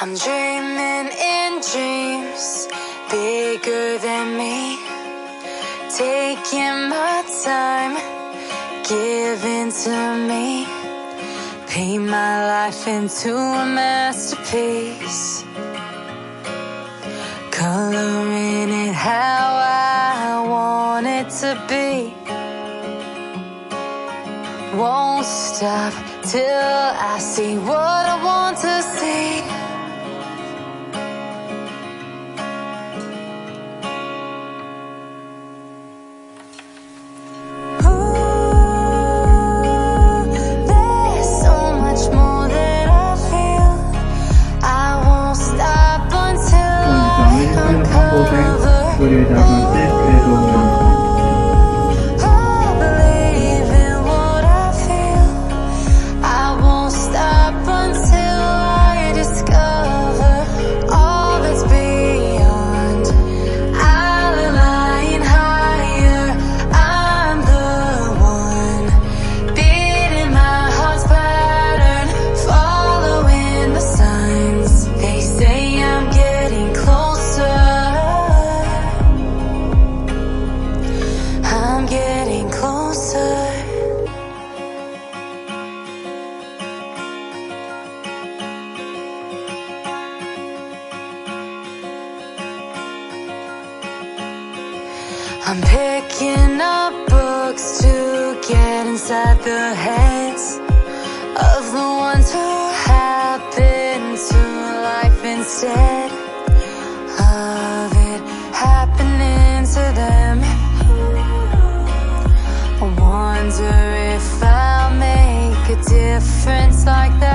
I'm dreaming in dreams bigger than me, taking my time, giving to me, paint my life into a masterpiece, coloring it how I want it to be. Won't stop till I see what I want to see. I'm picking up books to get inside the heads of the ones who happen to life instead of it happening to them. I wonder if I'll make a difference like that.